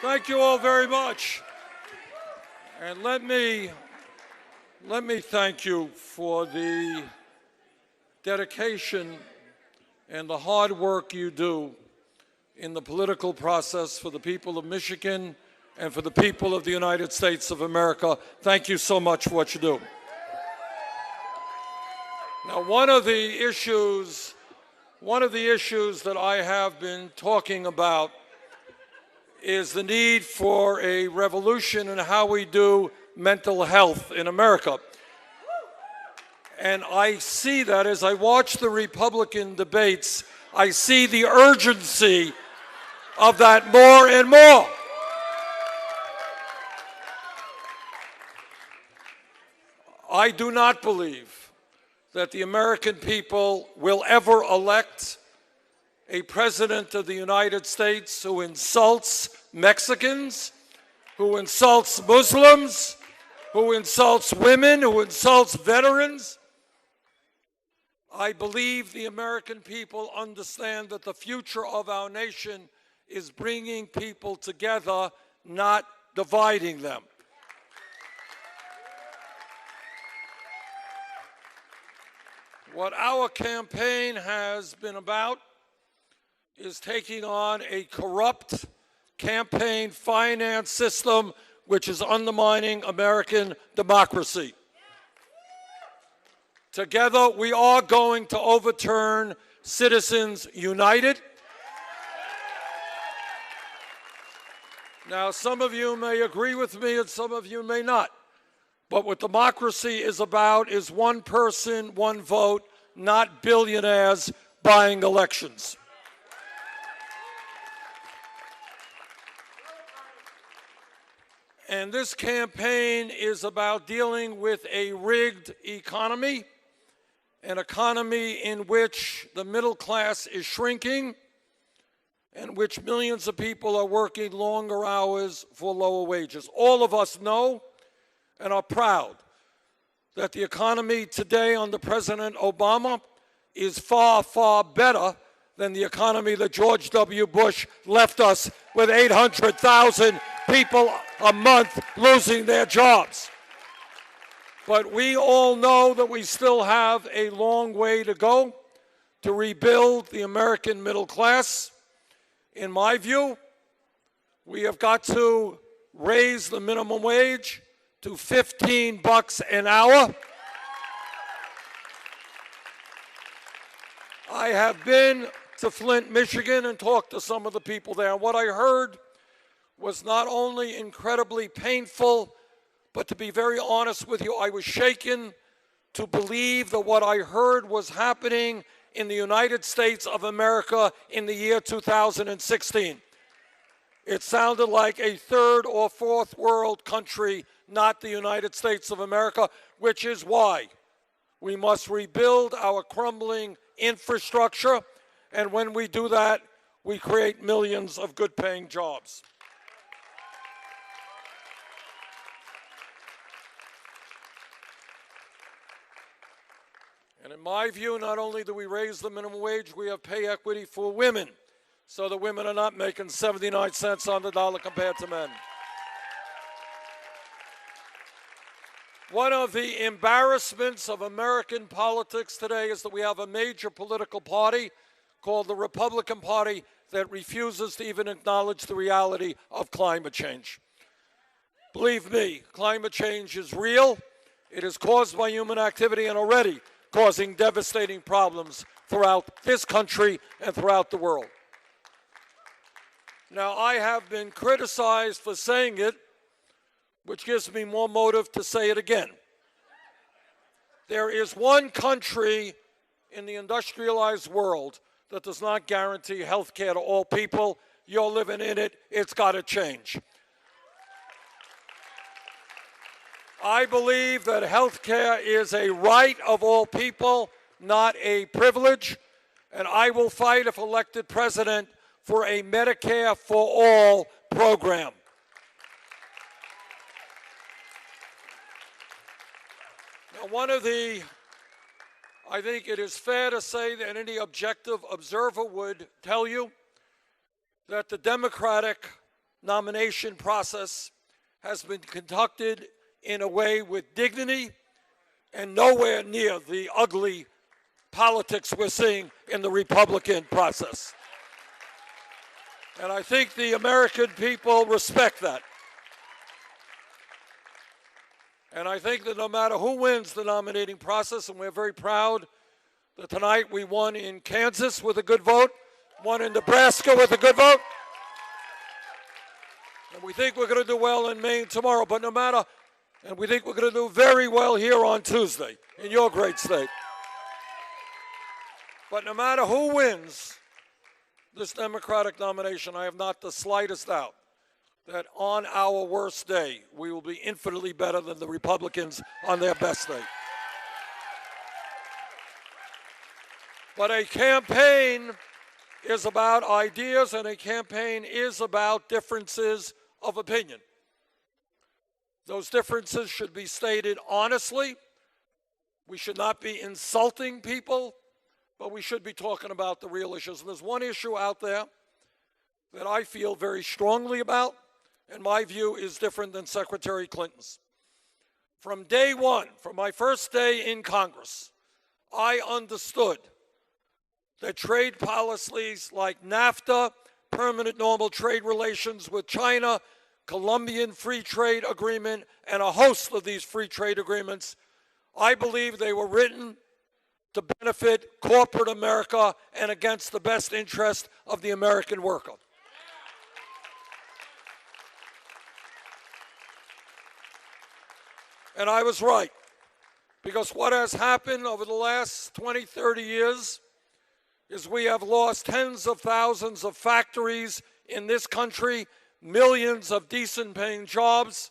Thank you all very much. And let me thank you for the dedication and the hard work you do in the political process for the people of Michigan and for the people of the United States of America. Thank you so much for what you do. Now, one of the issues that I have been talking about is the need for a revolution in how we do mental health in America. And I see that as I watch the Republican debates, I see the urgency of that more and more. I do not believe that the American people will ever elect a president of the United States who insults Mexicans, who insults Muslims, who insults women, who insults veterans. I believe the American people understand that the future of our nation is bringing people together, not dividing them. What our campaign has been about is taking on a corrupt campaign finance system which is undermining American democracy. Together, we are going to overturn Citizens United. Now, some of you may agree with me and some of you may not. But what democracy is about is one person, one vote, not billionaires buying elections. And this campaign is about dealing with a rigged economy, an economy in which the middle class is shrinking, in which millions of people are working longer hours for lower wages. All of us know and are proud that the economy today under President Obama is far, far better than the economy that George W. Bush left us, with 800,000 people a month losing their jobs. But we all know that we still have a long way to go to rebuild the American middle class. In my view, we have got to raise the minimum wage to $15 an hour. I have been to Flint, Michigan, and talked to some of the people there. What I heard was not only incredibly painful, but to be very honest with you, I was shaken to believe that what I heard was happening in the United States of America in the year 2016. It sounded like a third or fourth world country, not the United States of America, which is why we must rebuild our crumbling infrastructure. And when we do that, we create millions of good-paying jobs. And in my view, not only do we raise the minimum wage, we have pay equity for women, so that women are not making 79 cents on the dollar compared to men. One of the embarrassments of American politics today is that we have a major political party called the Republican Party that refuses to even acknowledge the reality of climate change. Believe me, climate change is real. It is caused by human activity and already causing devastating problems throughout this country and throughout the world. Now, I have been criticized for saying it, which gives me more motive to say it again. There is one country in the industrialized world that does not guarantee health care to all people. You're living in it. It's got to change. I believe that health care is a right of all people, not a privilege. And I will fight, if elected president, for a Medicare for all program. Now, I think it is fair to say that any objective observer would tell you that the Democratic nomination process has been conducted in a way with dignity and nowhere near the ugly politics we're seeing in the Republican process. And I think the American people respect that. And I think that no matter who wins the nominating process, and we're very proud that tonight we won in Kansas with a good vote, won in Nebraska with a good vote, and we think we're going to do well in Maine tomorrow, but no matter, and we think we're going to do very well here on Tuesday in your great state. But no matter who wins this Democratic nomination, I have not the slightest doubt that on our worst day, we will be infinitely better than the Republicans on their best day. But a campaign is about ideas, and a campaign is about differences of opinion. Those differences should be stated honestly. We should not be insulting people, but we should be talking about the real issues. And there's one issue out there that I feel very strongly about, and my view is different than Secretary Clinton's. From day one, from my first day in Congress, I understood that trade policies like NAFTA, permanent normal trade relations with China, Colombian free trade agreement, and a host of these free trade agreements, I believe they were written to benefit corporate America and against the best interest of the American worker. And I was right, because what has happened over the last 20, 30 years is we have lost tens of thousands of factories in this country, millions of decent paying jobs,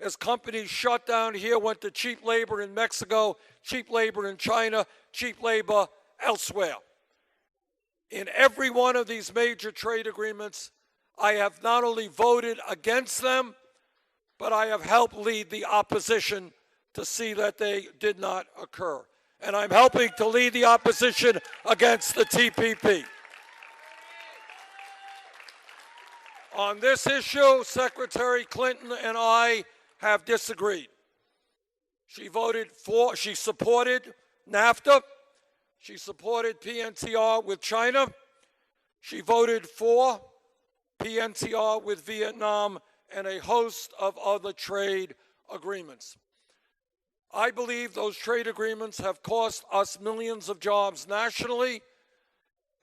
as companies shut down here, went to cheap labor in Mexico, cheap labor in China, cheap labor elsewhere. In every one of these major trade agreements, I have not only voted against them, but I have helped lead the opposition to see that they did not occur. And I'm helping to lead the opposition against the TPP. On this issue, Secretary Clinton and I have disagreed. She supported NAFTA. She supported PNTR with China. She voted for PNTR with Vietnam and a host of other trade agreements. I believe those trade agreements have cost us millions of jobs nationally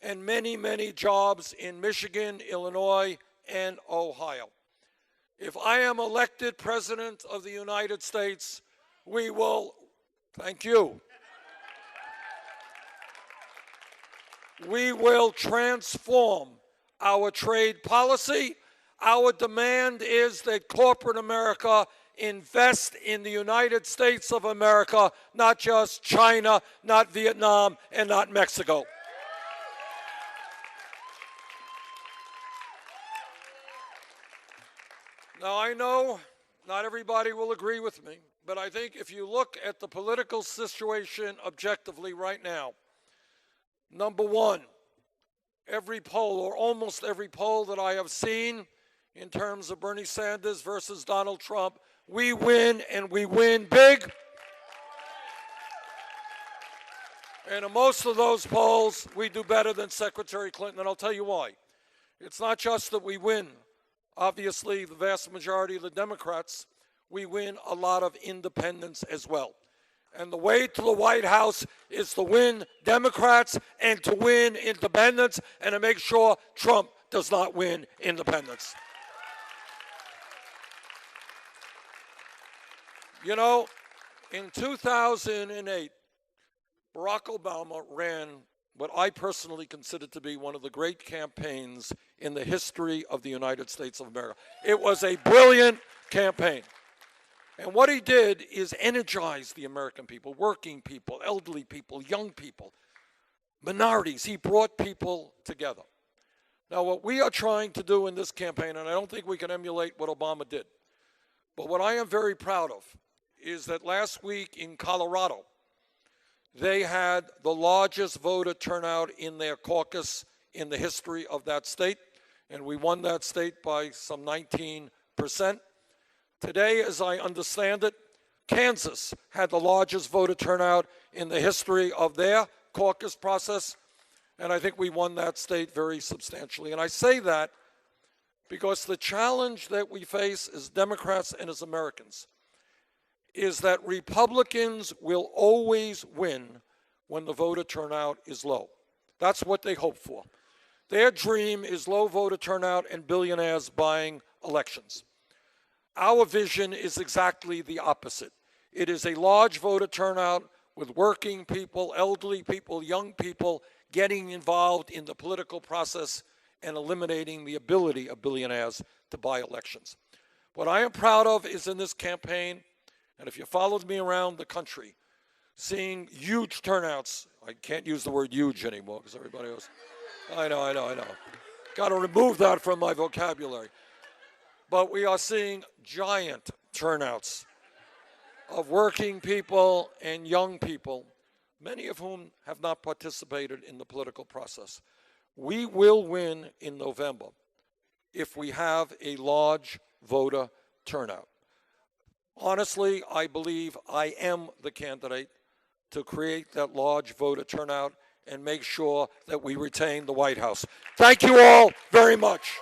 and many, many jobs in Michigan, Illinois, and Ohio. If I am elected President of the United States, we will, thank you, we will transform our trade policy. Our demand is that corporate America invest in the United States of America, not just China, not Vietnam, and not Mexico. Now, I know not everybody will agree with me, but I think if you look at the political situation objectively right now, number one, every poll, or almost every poll that I have seen in terms of Bernie Sanders versus Donald Trump, we win, and we win big. And in most of those polls, we do better than Secretary Clinton, and I'll tell you why. It's not just that we win. Obviously, the vast majority of the Democrats, we win a lot of independents as well. And the way to the White House is to win Democrats and to win independents and to make sure Trump does not win independents. You know, in 2008, Barack Obama ran what I personally consider to be one of the great campaigns in the history of the United States of America. It was a brilliant campaign. And what he did is energize the American people, working people, elderly people, young people, minorities. He brought people together. Now, what we are trying to do in this campaign, and I don't think we can emulate what Obama did, but what I am very proud of is that last week in Colorado, they had the largest voter turnout in their caucus in the history of that state. and we won that state by some 19%. Today, as I understand it, Kansas had the largest voter turnout in the history of their caucus process, and I think we won that state very substantially. And I say that because the challenge that we face as Democrats and as Americans is that Republicans will always win when the voter turnout is low. That's what they hope for. Their dream is low voter turnout and billionaires buying elections. Our vision is exactly the opposite. It is a large voter turnout with working people, elderly people, young people getting involved in the political process and eliminating the ability of billionaires to buy elections. What I am proud of is in this campaign, and if you followed me around the country, seeing huge turnouts. I can't use the word huge anymore because everybody else, I know. Got to remove that from my vocabulary. But we are seeing giant turnouts of working people and young people, many of whom have not participated in the political process. We will win in November if we have a large voter turnout. Honestly, I believe I am the candidate to create that large voter turnout and make sure that we retain the White House. Thank you all very much.